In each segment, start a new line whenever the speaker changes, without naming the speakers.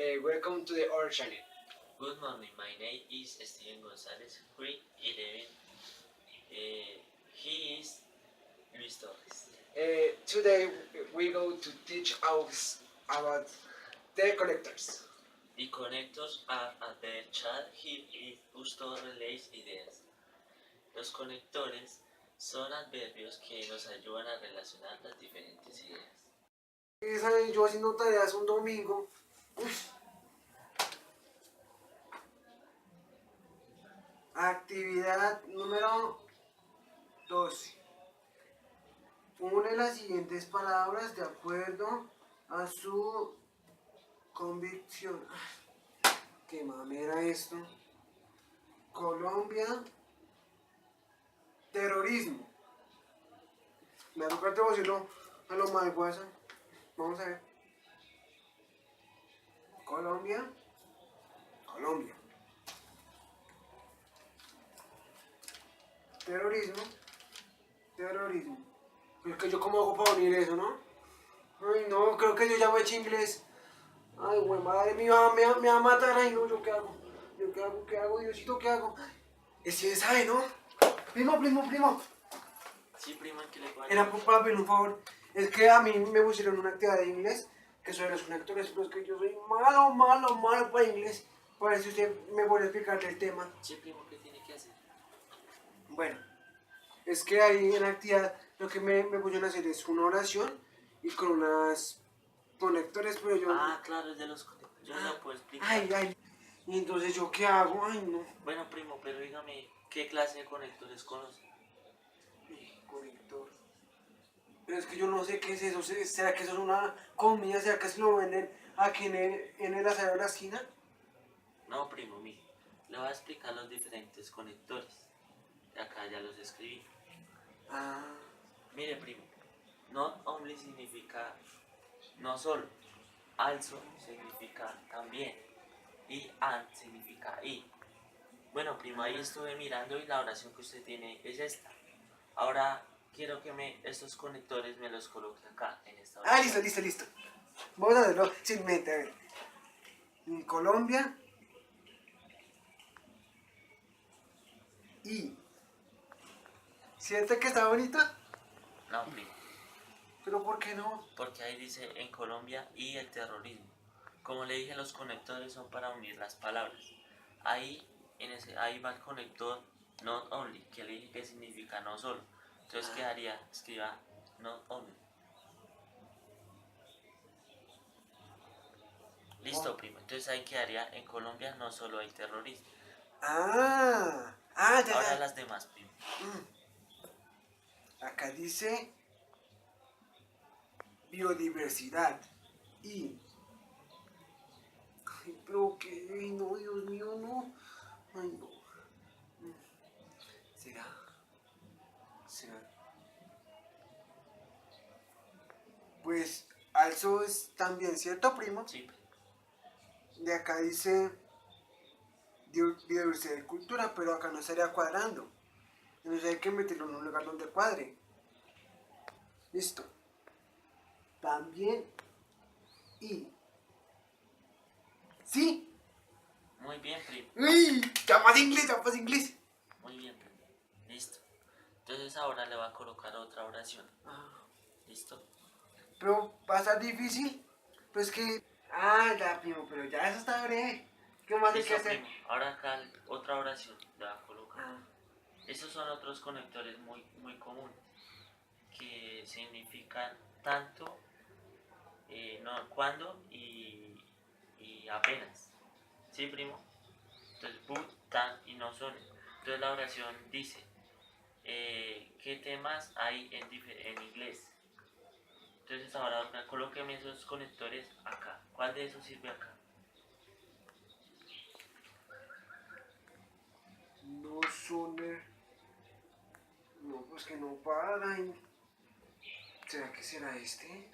welcome to our channel.
Good morning, my name is Steven Gonzalez, grade 11. He is Luis Torres.
Today we go to teach us about the connectors.
The connectors are adverb chat here is justo relays ideas. Los conectores son adverbios que nos ayudan a relacionar las diferentes ideas.
Yo haciendo tareas un domingo. Actividad número 12. Une las siguientes palabras de acuerdo a su convicción. ¿Qué mamera esto? Colombia, terrorismo. Me va a tocar decirlo a lo mal guasa. Vamos a ver. Colombia, Colombia. Terrorismo, terrorismo. Es que yo cómo hago para unir eso, ¿no? Ay, no, creo que yo ya me eché inglés. Ay, güey, madre mía, me va a matar. Ay, no, ¿yo qué hago? ¿Yo qué hago? ¿Qué hago? Diosito, ¿qué hago? Ese sabe, ¿no? Primo.
Sí, primo, ¿en qué le puedo
Era
ayudar?
para pedir un favor. Es que a mí me pusieron una actividad de inglés que sobre los conectores, pero es que yo soy malo para inglés. Por eso usted me vuelve a explicar el tema.
Sí, primo, ¿qué tiene que hacer?
Bueno, es que ahí en la actividad lo que me pusieron a hacer es una oración y con unas conectores, pero yo...
Ah, claro, es de los conectores. Yo no puedo explicar.
Ay. Y entonces yo qué hago, ay no.
Bueno, primo, pero dígame, ¿qué clase de conectores conoce?
Conector. Pero es que yo no sé qué es eso. ¿Será que eso es una comida? ¿Será que se lo venden aquí en el asadero de la esquina?
No, primo, mire, le voy a explicar los diferentes conectores. Acá ya los escribí.
Ah,
Mire, primo, not only significa no solo, also significa también, y and significa y. Bueno, primo, ahí estuve mirando y la oración que usted tiene es esta. Ahora quiero que estos conectores me los coloque acá, en esta oración.
listo. Vamos a hacerlo sin mente, a ver. En Colombia. Y. ¿Siente que está bonita?
No, primo,
Pero ¿por qué no?
porque ahí dice en Colombia y el terrorismo. Como le dije, los conectores son para unir las palabras. Ahí va el conector not only, que le dije que significa no solo. Entonces quedaría, escriba not only. Listo, primo. Entonces ahí quedaría en Colombia no solo hay terrorismo.
Ya.
Ahora las demás, primo.
Acá dice biodiversidad. Y. Ay, pero que. Ay, no, Dios mío, no. Ay, no. ¿Será? Pues, also es también, ¿cierto, primo?
Sí, primo.
De acá dice biodiversidad y cultura, pero acá no estaría cuadrando. Entonces hay que meterlo en un lugar donde cuadre. Listo. También. Y. ¿Sí?
Muy bien, primo.
¡Uy! Ya más inglés.
Muy bien, primo. Listo. Entonces ahora le va a colocar otra oración. ¿Listo?
Pero va a estar difícil. Pues que. Ya, primo, pero ya eso está breve. ¿Qué más hay que
Listo,
hacer?
primo. Ahora acá otra oración le va a colocar. Estos son otros conectores muy comunes que significan tanto, no, cuando y apenas. ¿Sí, primo? Entonces, but, tan y no son. Entonces la oración dice, ¿qué temas hay en inglés? Entonces ahora colóqueme esos conectores acá. ¿Cuál de esos sirve acá?
No son. No, pues que no pagan. ¿Será que será este?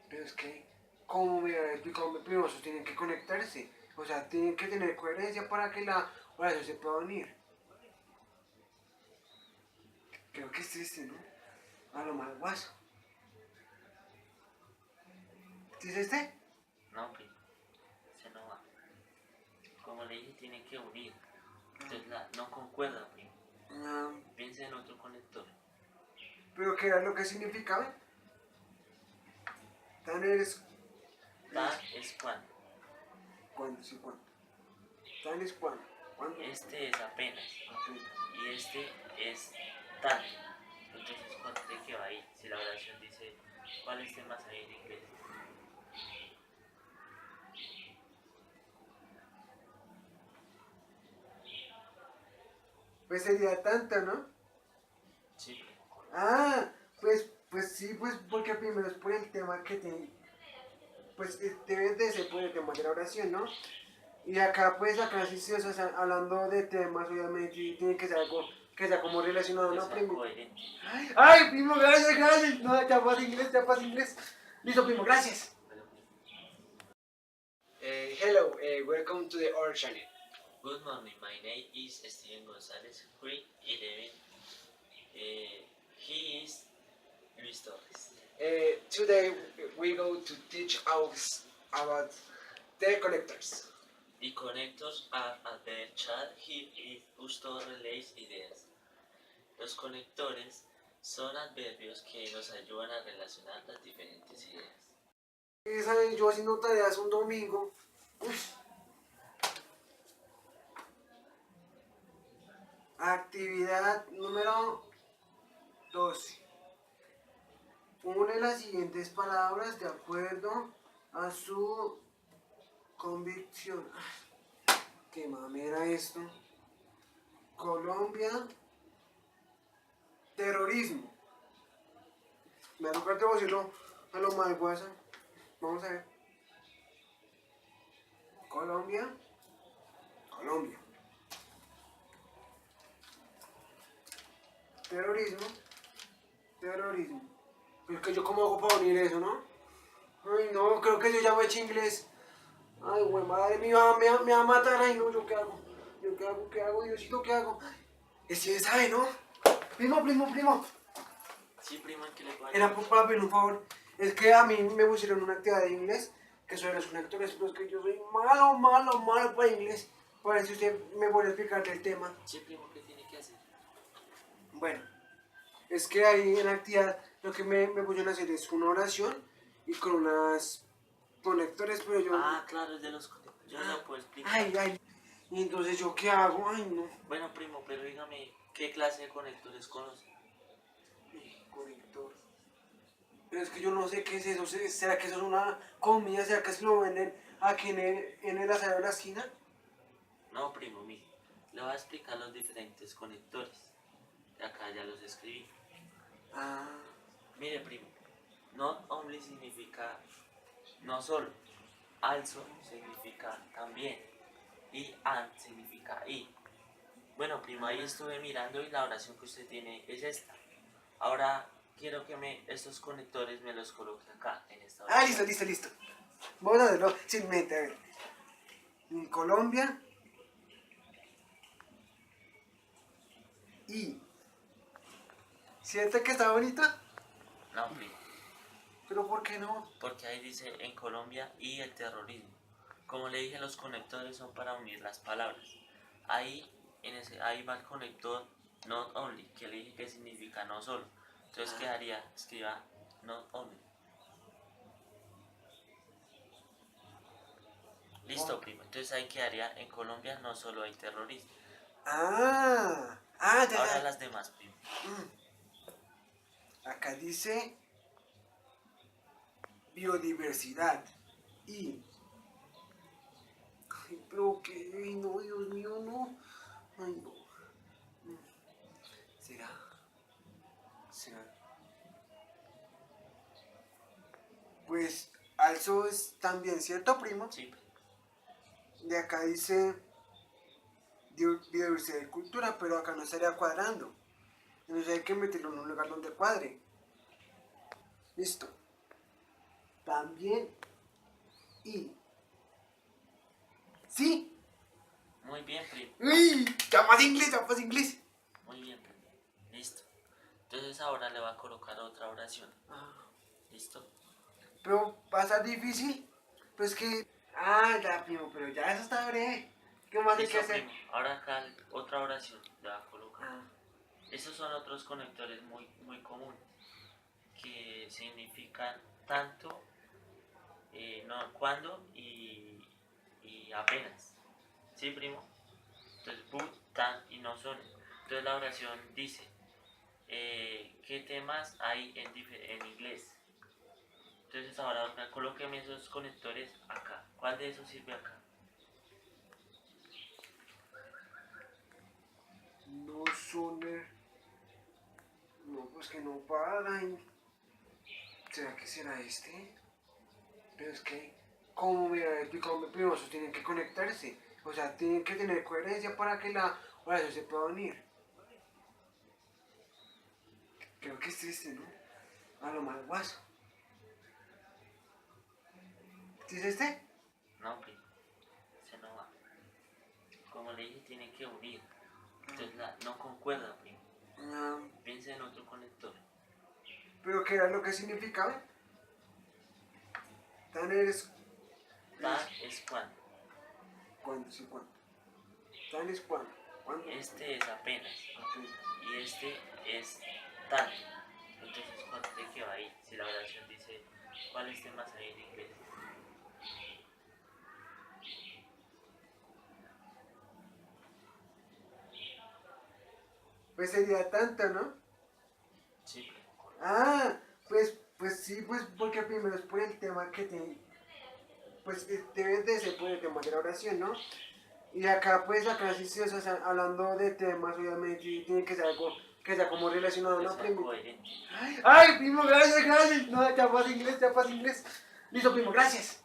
Pero es que, como me había explicado mi primo, esos tienen que conectarse. O sea, tienen que tener coherencia para que la oración se pueda unir. Creo que es este, ¿no? A lo más guaso. ¿Sí es este?
No, primo. le dije, tiene que unir. Entonces no concuerda, primo.
Ah,
Piensa en otro conector.
¿pero qué era lo que significaba? Tan eres...
Tan es cuando.
¿Cuándo? Sí, ¿cuándo? Tan es cuándo. ¿Cuándo?
Este es apenas.
Apenas.
Y este es tanto. Entonces, ¿cuál cree que va a ir? Si la oración dice, ¿cuáles temas hay en inglés?
Pues sería tanto, ¿no?
Sí, primo, correcto.
Ah, pues sí, pues porque primero es por el tema que tiene, pues debe de ser por el tema de la oración, ¿no? Y acá, pues acá sí, sí, o sea, hablando de temas, obviamente, sí tiene que ser algo que sea como relacionado,
Que
¿no,
sea
primo?
coherente.
Ay, primo, gracias, gracias. No, ya pasa inglés, ya pasa inglés. Listo, primo, gracias.
Pero, primo,
Hello, welcome to our channel.
good morning, my name is Steven González, grade 11. He is Luis Torres.
Today we go to teach us about the collectors.
The connectors are adverb chat here is justo relays ideas. Los conectores son adverbios que nos ayudan a relacionar las diferentes ideas.
Yo haciendo tareas un domingo. Actividad número 12. Une las siguientes palabras de acuerdo a su convicción. ¿Qué mamera esto? Colombia, terrorismo. Me va a tocar traducirlo a lo mal guasa. Vamos a ver. Colombia, Colombia. Terrorismo, terrorismo. Pero es que yo cómo hago para unir eso, ¿no? Ay, no, creo que yo ya me eché inglés. Ay, güey, madre mía, me va a matar. Ay, no, ¿yo qué hago? ¿Yo qué hago? ¿Qué hago? Diosito, ¿qué hago? Ese sabe, ¿no? Primo, primo, primo.
Sí, primo, ¿en qué le puedo
Era
ayudar?
para pedir un favor. Es que a mí me pusieron una actividad de inglés que sobre los conectores, pero es que yo soy malo, malo, malo para inglés. Por eso usted me vuelve a explicar del tema.
Sí, primo, ¿qué tiene que hacer?
Bueno, es que ahí en la actividad lo que me pusieron a hacer es una oración y con unas conectores, pero yo...
Ah, claro, es de los conectores. Yo no puedo explicar.
Ay, ay. Y entonces, ¿yo qué hago? Ay, no.
Bueno, primo, pero dígame, ¿qué clase de conectores conoce?
Conector. Pero es que yo no sé qué es eso. ¿Será que eso es una comida? ¿Será que se lo venden aquí en el asadero de la esquina?
No, primo, mire, le voy a explicar los diferentes conectores. Acá ya los escribí.
Ah,
Mire, primo, not only significa no solo, also significa también, y and significa y. Bueno, primo, ahí estuve mirando y la oración que usted tiene es esta. Ahora quiero que estos conectores me los coloque acá, en esta oración.
listo, listo, listo. Vamos a hacerlo sin mente, a ver. En Colombia. Y. ¿Siente que está bonita?
No, primo,
Pero ¿por qué no?
porque ahí dice en Colombia y el terrorismo. Como le dije, los conectores son para unir las palabras. Ahí, ahí va el conector not only, que le dije que significa no solo. Entonces quedaría, escriba not only. Listo, primo. Entonces ahí quedaría, en Colombia no solo hay terrorismo.
Ya.
Ahora las demás, primo.
Acá dice biodiversidad. Y. Ay, pero que. Ay, no, Dios mío, no. Ay, no. ¿Será? ¿Será? Pues, also es también, ¿cierto, primo?
Sí, primo.
De acá dice biodiversidad y cultura, pero acá no estaría cuadrando. Entonces hay que meterlo en un lugar donde cuadre. Listo. También. Y. Sí.
Muy bien, primo.
Uy, ya más inglés, ya más inglés.
Muy bien, primo. Listo. Entonces ahora le va a colocar otra oración. ¿Listo?
Pero va a estar difícil. Pues que. Ya, primo, pero ya eso está breve. ¿Qué más hay
Listo,
que hacer?
primo. Ahora acá otra oración le voy a colocar.
Ah,
Esos son otros conectores muy comunes que significan tanto, no, cuando y apenas. ¿Sí, primo? Entonces, but, tan y no son. Entonces la oración dice, ¿qué temas hay en inglés? Entonces ahora colóqueme esos conectores acá. ¿Cuál de esos sirve acá?
no soner. No, pues que no pagan. ¿Será que será este? Pero es que, como me había explicado mi primo, esos tienen que conectarse. O sea, tienen que tener coherencia para que la oración se pueda unir. Creo que es este, ¿no? A lo más guaso. ¿Sí es este?
No, primo. Se no va. Como le dije, tienen que unir. Entonces no concuerda, primo.
Ah,
Piensa en otro conector.
pero ¿qué era lo que significaba? Tan eres.
Tan es cuando.
¿Cuándo? Sí, ¿cuándo? Tan es cuándo. ¿Cuándo?
Este es apenas.
Apenas.
Y este es tan. Entonces, ¿cuánto de qué va ahí? Si la oración dice, ¿cuáles temas hay en inglés?
Pues sería tanto, ¿no?
Sí, primo, correcto.
Ah, pues sí, pues porque primero es por el tema que te, pues debe de ser por el tema de la oración, ¿no? Y acá, pues acá sí, sí, o sea, hablando de temas, obviamente, y tiene que ser algo que sea como relacionado,
Que
¿no,
sea
primo?
coherente.
Ay, primo, gracias, gracias. No, ya pasa inglés, ya pasa inglés. Listo, primo, gracias.